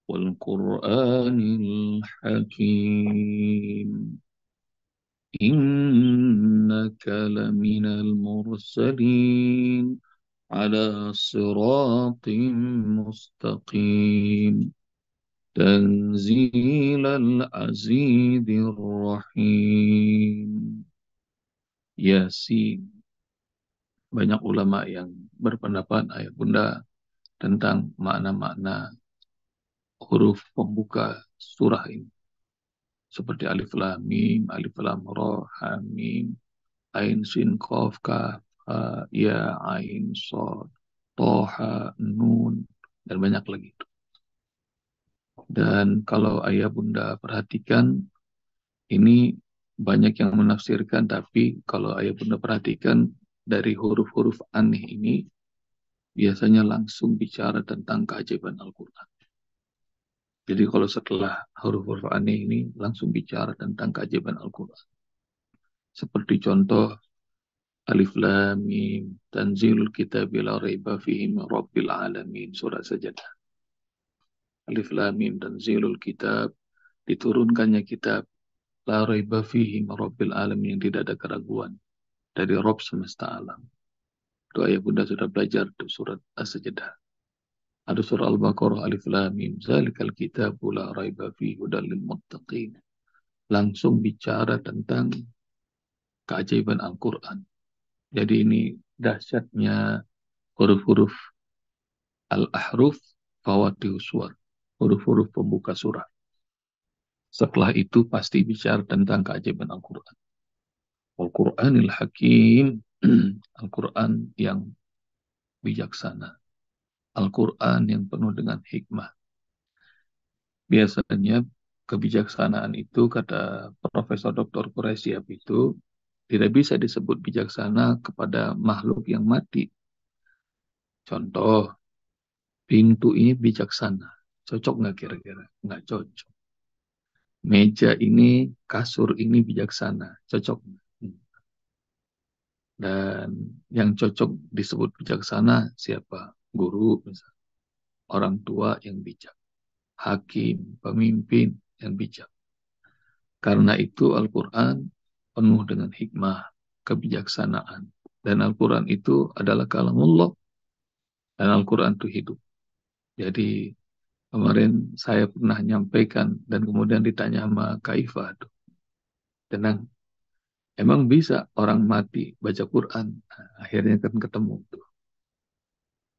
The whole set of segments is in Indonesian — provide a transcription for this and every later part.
والقرآن الحكيم إنك لمن المرسلين على صراط مستقيم تنزيل العزيز الرحيم. Yasin. Banyak ulama yang berpendapat ayat bunda tentang makna-makna huruf pembuka surah ini. Seperti alif lam mim, alif lam ra, ha mim, ain sin qaf kaf ha ya ain shad, toha nun, dan banyak lagi. Dan kalau ayah bunda perhatikan, ini banyak yang menafsirkan, tapi kalau ayah bunda perhatikan dari huruf-huruf aneh ini biasanya langsung bicara tentang keajaiban Al-Quran. Jadi kalau setelah huruf-huruf aneh ini langsung bicara tentang keajaiban Al-Quran. Seperti contoh Alif Lam Mim, Tanzilul Kitabi la raiba fihi min Rabbil Alamin, surah Sajadah. Alif Lam Mim, Tanzilul Kitab, diturunkannya kitab la raiba fihi min Rabbil Alamin, yang tidak ada keraguan dari Rabb semesta alam. Itu ayah bunda sudah belajar tuh surat As-Sajadah. Ada surah Al-Baqarah, Alif Lam Mim, Zalikal Kitabu la raiba fihi hudal lil muttaqin. Langsung bicara tentang keajaiban Al-Quran. Jadi ini dahsyatnya huruf-huruf al-ahruf fawatihu suwar, huruf-huruf pembuka surah. Setelah itu pasti bicara tentang keajaiban Al-Quran. Al-Quranil Hakim, Al-Quran yang bijaksana. Al-Quran yang penuh dengan hikmah. Biasanya kebijaksanaan itu, kata Profesor Dr. Quraisyab, itu tidak bisa disebut bijaksana kepada makhluk yang mati. Contoh, pintu ini bijaksana. Cocok nggak kira-kira? Nggak cocok. Meja ini, kasur ini bijaksana. Cocok nggak? Dan yang cocok disebut bijaksana siapa? Guru, misalnya. Orang tua yang bijak. Hakim, pemimpin yang bijak. Karena itu Al-Quran penuh dengan hikmah, kebijaksanaan. Dan Al-Quran itu adalah kalamullah. Dan Al-Quran itu hidup. Jadi kemarin saya pernah nyampaikan dan kemudian ditanya sama Kaifah, tenang, emang bisa orang mati baca Quran? Nah, akhirnya kan ketemu tuh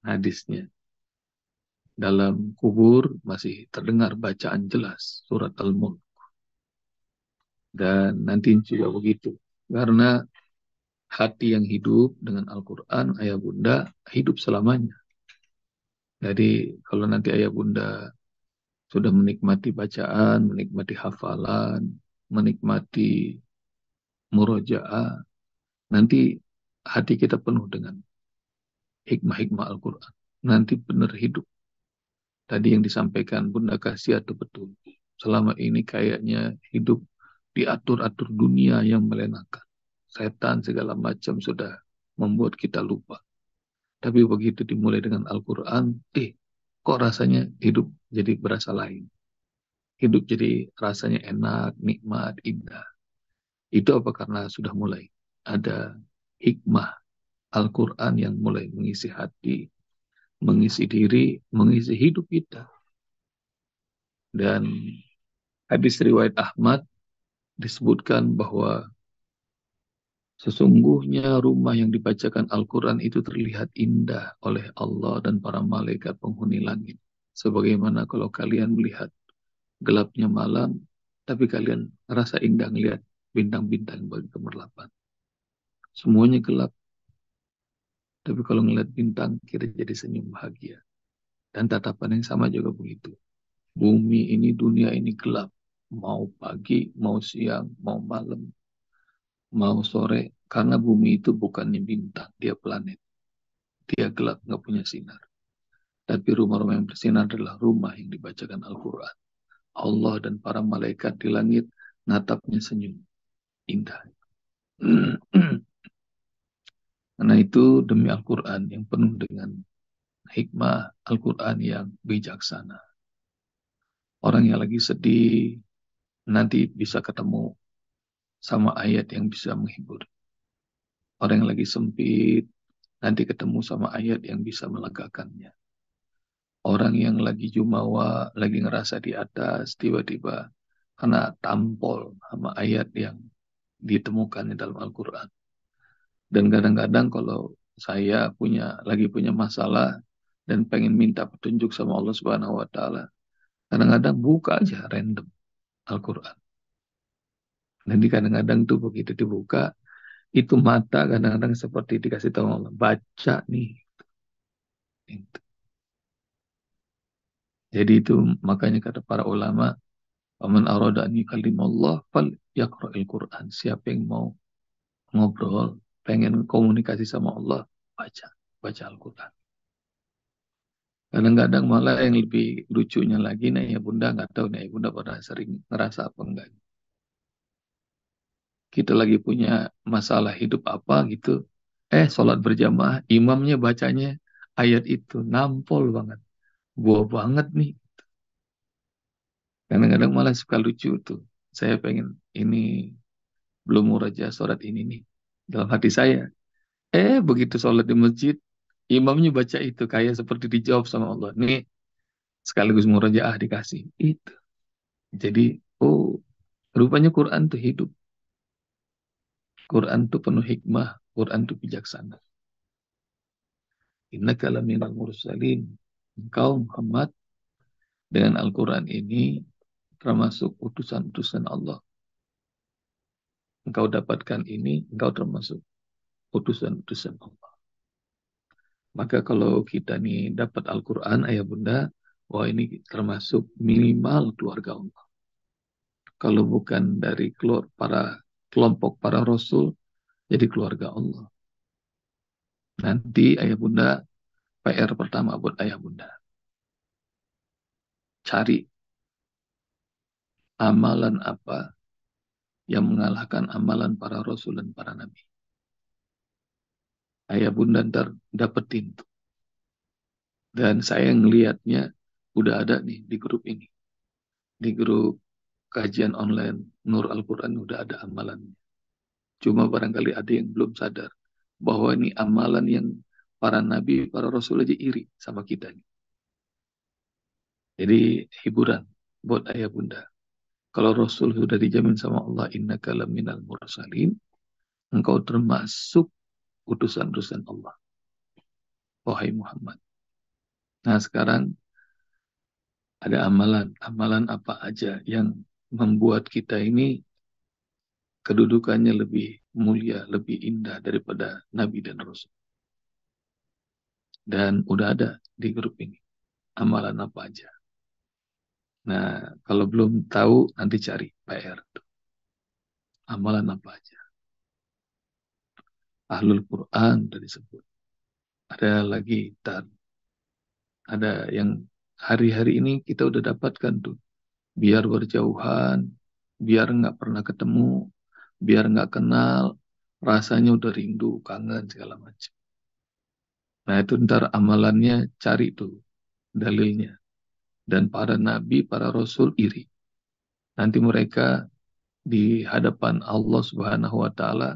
hadisnya. Dalam kubur masih terdengar bacaan jelas surat Al-Mulk. Dan nanti juga begitu. Karena hati yang hidup dengan Al-Quran, ayah bunda hidup selamanya. Jadi kalau nanti ayah bunda sudah menikmati bacaan, menikmati hafalan, menikmati murojaah, nanti hati kita penuh dengan hikmah-hikmah Al-Quran. Nanti benar hidup. Tadi yang disampaikan Bunda Kasih itu betul. Selama ini kayaknya hidup diatur-atur dunia yang melenakan. Setan segala macam sudah membuat kita lupa. Tapi begitu dimulai dengan Al-Quran, kok rasanya hidup jadi berasa lain. Hidup jadi rasanya enak, nikmat, indah. Itu apa? Karena sudah mulai ada hikmah Al-Quran yang mulai mengisi hati, mengisi diri, mengisi hidup kita. Dan hadis riwayat Ahmad disebutkan bahwa sesungguhnya rumah yang dibacakan Al-Quran itu terlihat indah oleh Allah dan para malaikat penghuni langit. Sebagaimana kalau kalian melihat gelapnya malam, tapi kalian rasa indah melihat bintang-bintang bagi kemerlapan. Semuanya gelap, tapi kalau melihat bintang, kita jadi senyum bahagia. Dan tatapan yang sama juga begitu. Bumi ini, dunia ini gelap. Mau pagi, mau siang, mau malam, mau sore. Karena bumi itu bukannya bintang, dia planet. Dia gelap, nggak punya sinar. Tapi rumah-rumah yang bersinar adalah rumah yang dibacakan Al-Quran. Allah dan para malaikat di langit natapnya senyum. Indah. Karena itu demi Al-Quran yang penuh dengan hikmah, Al-Quran yang bijaksana. Orang yang lagi sedih nanti bisa ketemu sama ayat yang bisa menghibur. Orang yang lagi sempit nanti ketemu sama ayat yang bisa melegakannya. Orang yang lagi jumawa, lagi ngerasa di atas, tiba-tiba kena tampol sama ayat yang ditemukan di dalam Al-Quran. Dan kadang-kadang kalau saya lagi punya masalah dan pengen minta petunjuk sama Allah Subhanahu wa taala, kadang-kadang buka aja random Al-Quran. Nanti kadang-kadang tuh begitu dibuka, itu mata kadang-kadang seperti dikasih tahu Allah, baca nih. Jadi itu makanya kata para ulama, "Faman arada an yukallimallah fal yaqra'il Qur'an." Siapa yang mau ngobrol, pengen komunikasi sama Allah, baca Al-Quran. Kadang-kadang malah yang lebih lucunya lagi, nih ya Bunda nggak tahu nih ya Bunda pernah sering ngerasa apa enggak. Kita lagi punya masalah hidup apa gitu, sholat berjamaah, imamnya bacanya ayat itu, nampol banget, gua banget nih. Kadang-kadang malah suka lucu tuh. Saya pengen ini belum muraja sholat ini nih dalam hati saya. Begitu sholat di masjid, imamnya baca itu kayak seperti dijawab sama Allah. Nih sekaligus murajaah dikasih itu. Jadi, rupanya Quran tuh hidup. Quran tuh penuh hikmah. Quran tuh bijaksana. Innaka laminal mursalin. Engkau Muhammad dengan Al-Quran ini termasuk utusan-utusan Allah. Engkau dapatkan ini, engkau termasuk utusan-utusan Allah. Maka kalau kita nih dapat Al-Quran, ayah bunda, wah ini termasuk minimal keluarga Allah. Kalau bukan dari kelompok para rasul, jadi keluarga Allah. Nanti ayah bunda, PR pertama buat ayah bunda. Cari amalan apa yang mengalahkan amalan para rasul dan para nabi. Ayah bunda ntar dapetin tuh. Dan saya ngelihatnya udah ada nih di grup ini. Di grup kajian online Nur Al-Quran udah ada amalannya. Cuma barangkali ada yang belum sadar bahwa ini amalan yang para nabi, para rasul aja iri sama kita nih. Jadi hiburan buat ayah bunda. Kalau Rasul sudah dijamin sama Allah, innaka laminal mursalin, engkau termasuk utusan-utusan Allah. Wahai Muhammad. Nah sekarang ada amalan. Amalan apa aja yang membuat kita ini kedudukannya lebih mulia, lebih indah daripada Nabi dan Rasul. Dan udah ada di grup ini. Amalan apa aja. Nah, kalau belum tahu, nanti cari PR. Amalan apa aja. Ahlul Quran sudah disebut. Ada lagi, ada yang hari-hari ini kita udah dapatkan tuh. Biar berjauhan, biar nggak pernah ketemu, biar nggak kenal, rasanya udah rindu, kangen, segala macam. Nah itu ntar amalannya cari tuh dalilnya. Dan para nabi, para rasul iri. Nanti mereka di hadapan Allah Subhanahu wa taala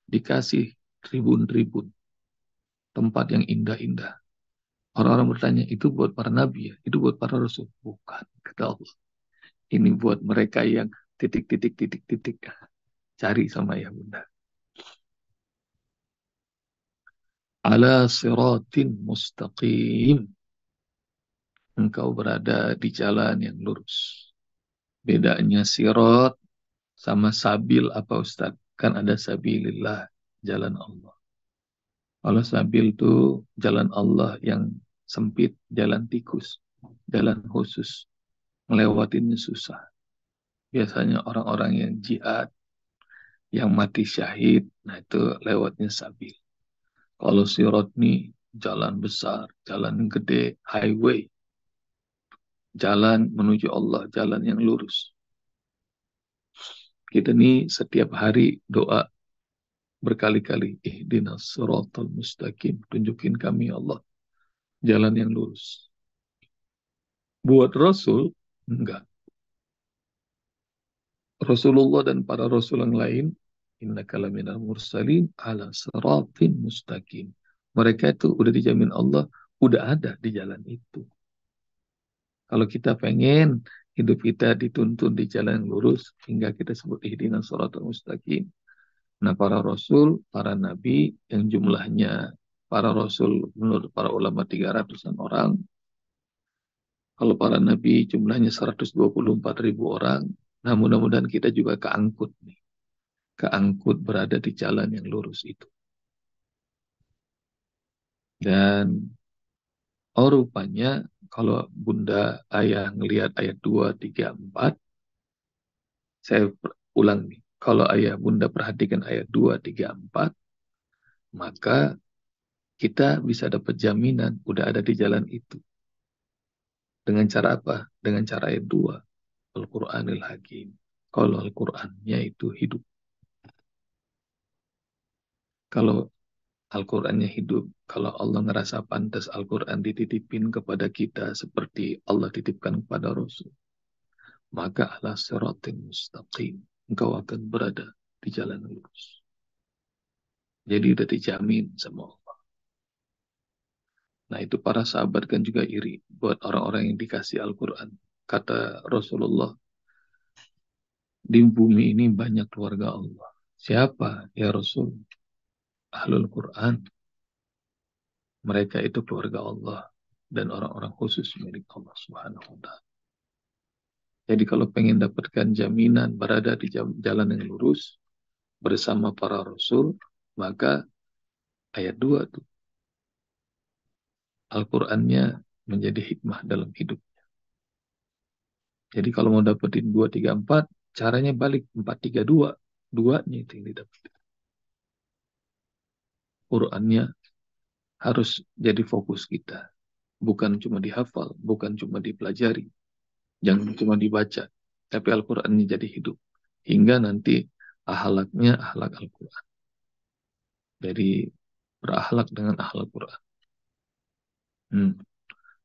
dikasih tribun-tribun tempat yang indah-indah. Orang-orang bertanya, itu buat para nabi ya? Itu buat para rasul? Bukan, kata Allah. Ini buat mereka yang titik-titik-titik-titik. Cari sama ya bunda. Ala siratin mustaqim. Engkau berada di jalan yang lurus. Bedanya sirat sama sabil apa Ustaz? Kan ada sabilillah, jalan Allah. Kalau sabil itu jalan Allah yang sempit, jalan tikus, jalan khusus. Ngelewatinnya susah. Biasanya orang-orang yang jihad, yang mati syahid, nah itu lewatnya sabil. Kalau sirat nih jalan besar, jalan gede, highway, jalan menuju Allah, jalan yang lurus. Kita nih setiap hari doa berkali-kali, ihdinas siratal mustaqim, tunjukin kami ya Allah jalan yang lurus. Buat Rasul enggak, Rasulullah dan para rasul yang lain, innaka laminal mursalin ala siratin mustaqim. Mereka itu udah dijamin Allah, udah ada di jalan itu. Kalau kita pengen hidup kita dituntun di jalan yang lurus, hingga kita sebut ihdinas siratal mustaqim. Nah, para rasul, para nabi yang jumlahnya para rasul menurut para ulama 300-an orang, kalau para nabi jumlahnya 124.000 orang, nah mudah-mudahan kita juga keangkut nih. Keangkut berada di jalan yang lurus itu. Dan rupanya kalau Bunda Ayah ngelihat ayat 2, 3, 4, saya ulang nih. Kalau Ayah Bunda perhatikan ayat 2, 3, 4, maka kita bisa dapat jaminan udah ada di jalan itu. Dengan cara apa? Dengan cara ayat 2. Al-Quranil Hakim. Kalau Al-Qurannya itu hidup. Kalau Al-Qurannya hidup, kalau Allah ngerasa pantas Al-Quran dititipin kepada kita seperti Allah titipkan kepada Rasul, maka ala siratin mustaqim. Engkau akan berada di jalan lurus. Jadi udah dijamin sama Allah. Nah itu para sahabat kan juga iri buat orang-orang yang dikasih Al-Quran. Kata Rasulullah, di bumi ini banyak keluarga Allah. Siapa ya Rasul? Ahlul Quran. Mereka itu keluarga Allah dan orang-orang khusus milik Allah Subhanahu wa Ta'ala. Jadi kalau pengen dapatkan jaminan berada di jalan yang lurus bersama para rasul, maka ayat 2 tuh Al-Qur'annya menjadi hikmah dalam hidup. Jadi kalau mau dapetin 2, 3, 4, caranya balik 4, 3, 2. Duanya itu yang didapat. Qur'annya harus jadi fokus kita. Bukan cuma dihafal, bukan cuma dipelajari. Jangan cuma dibaca. Tapi Al-Qur'annya jadi hidup. Hingga nanti ahlaknya ahlak Al-Quran. Jadi berakhlak dengan ahlak Quran.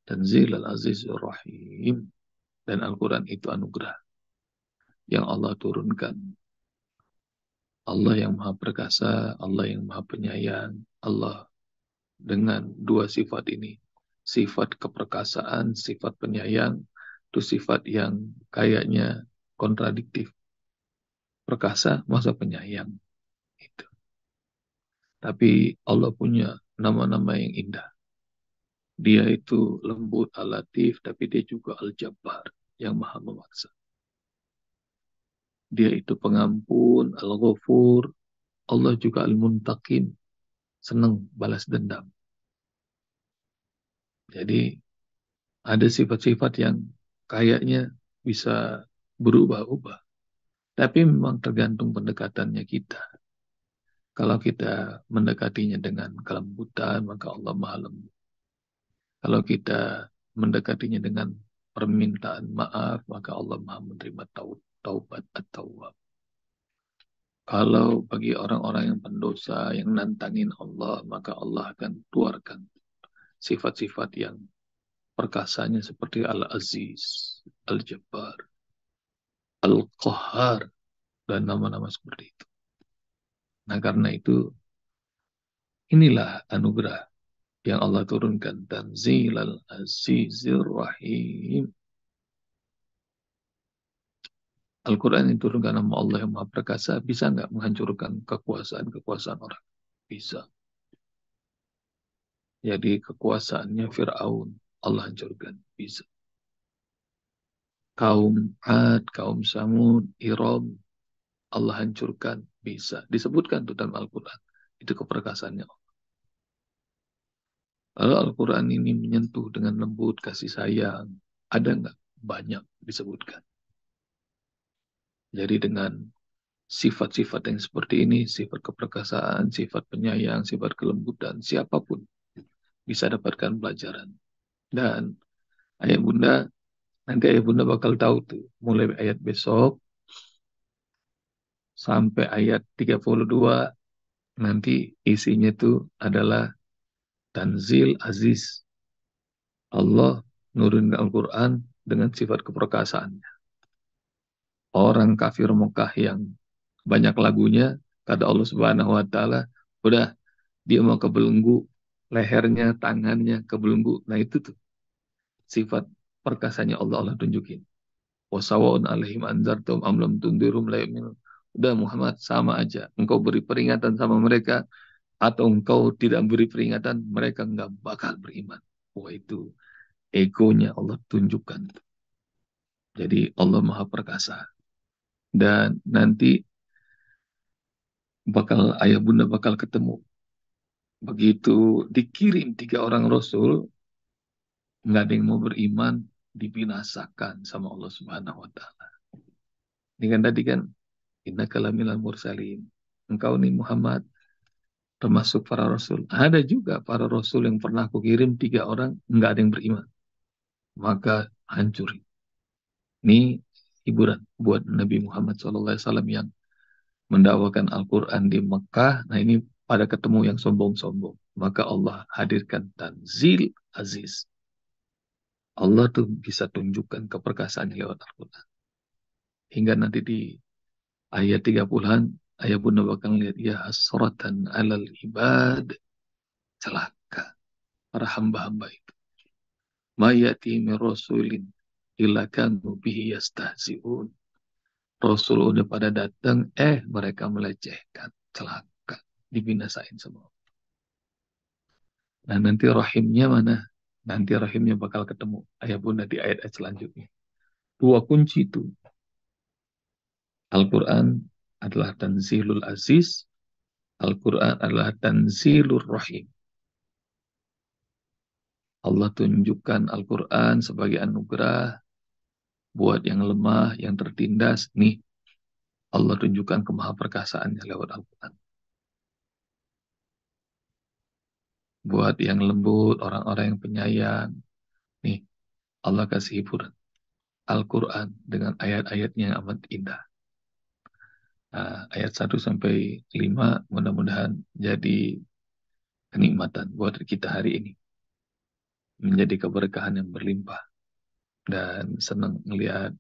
Tanzil al-Azizur Rahim. Dan Al-Quran itu anugerah yang Allah turunkan. Allah yang maha perkasa, Allah yang maha penyayang. Allah dengan dua sifat ini. Sifat keperkasaan, sifat penyayang. Itu sifat yang kayaknya kontradiktif. Perkasa, masa penyayang. Itu. Tapi Allah punya nama-nama yang indah. Dia itu lembut, al-latif, tapi dia juga al-jabbar, yang maha memaksa. Dia itu pengampun, al-ghafur. Allah juga al-muntaqim, senang balas dendam. Jadi ada sifat-sifat yang kayaknya bisa berubah-ubah. Tapi memang tergantung pendekatannya kita. Kalau kita mendekatinya dengan kelembutan, maka Allah maha lembut. Kalau kita mendekatinya dengan permintaan maaf, maka Allah maha menerima taubat at-tawwab. Kalau bagi orang-orang yang pendosa, yang nantangin Allah, maka Allah akan keluarkan sifat-sifat yang perkasanya seperti Al-Aziz, Al-Jabbar, Al-Qahhar, dan nama-nama seperti itu. Nah karena itu, inilah anugerah yang Allah turunkan. Tanzil al-Azizir Rahim. Al-Quran yang turunkan nama Allah yang Maha Perkasa bisa nggak menghancurkan kekuasaan-kekuasaan orang? Bisa. Jadi kekuasaannya Fir'aun Allah hancurkan. Bisa. Kaum Ad, kaum Samud, Iram Allah hancurkan. Bisa. Disebutkan tuh dalam Al-Quran. Itu keperkasaannya. Lalu Al-Quran ini menyentuh dengan lembut, kasih sayang. Ada nggak? Banyak disebutkan. Jadi dengan sifat-sifat yang seperti ini, sifat keperkasaan, sifat penyayang, sifat kelembutan, siapapun bisa dapatkan pelajaran. Dan ayah bunda, nanti ayah bunda bakal tahu tuh, mulai ayat besok sampai ayat 32, nanti isinya tuh adalah Tanzil Aziz. Allah nurun Al-Quran dengan sifat keperkasaannya. orang kafir Mekah yang banyak lagunya, kata Allah Subhanahu wa taala, udah dia mau kebelenggu lehernya, tangannya kebelenggu. Nah itu tuh sifat perkasanya Allah, Allah tunjukin. Wasawaun alaihim anzartum am lam tundirum la yu'minun. Udah Muhammad, sama aja. Engkau beri peringatan sama mereka atau engkau tidak beri peringatan, mereka nggak bakal beriman. Wah itu egonya Allah tunjukkan. Jadi Allah Maha Perkasa. Dan nanti ayah bunda bakal ketemu. Begitu dikirim 3 orang Rasul, nggak ada yang mau beriman, dibinasakan sama Allah Subhanahu Wa Taala. Ini kan tadi kan, Inna kalamilal mursalin. Engkau nih Muhammad termasuk para Rasul. Ada juga para Rasul yang pernah aku kirim 3 orang, nggak ada yang beriman. Maka hancur. Ini hiburan buat Nabi Muhammad SAW yang mendakwakan Al-Quran di Mekah. Nah ini pada ketemu yang sombong-sombong. Maka Allah hadirkan Tanzil Aziz. Allah tuh bisa tunjukkan keperkasaannya lewat Al-Quran. Hingga nanti di ayat 30-an, ayat bunda bakal lihat, ya hasratan alal ibad, celaka para hamba-hamba itu. Mayati min rasulin illa kanu bihi yastahzi'un. Rasul udah pada datang, mereka melecehkan, celaka, dibinasain semua. Nah nanti rahimnya mana? Nanti rahimnya bakal ketemu. Ayah bunda di ayat-ayat selanjutnya. 2 kunci itu. Al-Quran adalah Tanzilul Aziz. Al-Quran adalah Tanzilur Rahim. Allah tunjukkan Al-Quran sebagai anugerah buat yang lemah, yang tertindas. Nih, Allah tunjukkan kemahaperkasaannya lewat Al-Quran. Buat yang lembut, orang-orang yang penyayang. Nih, Allah kasih hiburan. Al-Quran dengan ayat-ayatnya yang amat indah. Nah, ayat 1 sampai 5 mudah-mudahan jadi kenikmatan buat kita hari ini. Menjadi keberkahan yang berlimpah. Dan senang melihat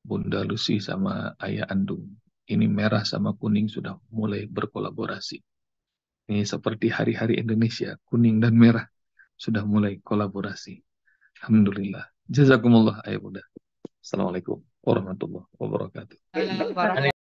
Bunda Lucy sama Ayah Andung. Ini merah sama kuning sudah mulai berkolaborasi. Ini seperti hari-hari Indonesia, kuning dan merah sudah mulai kolaborasi. Alhamdulillah. Jazakumullah Ayah Bunda. Assalamualaikum warahmatullahi wabarakatuh.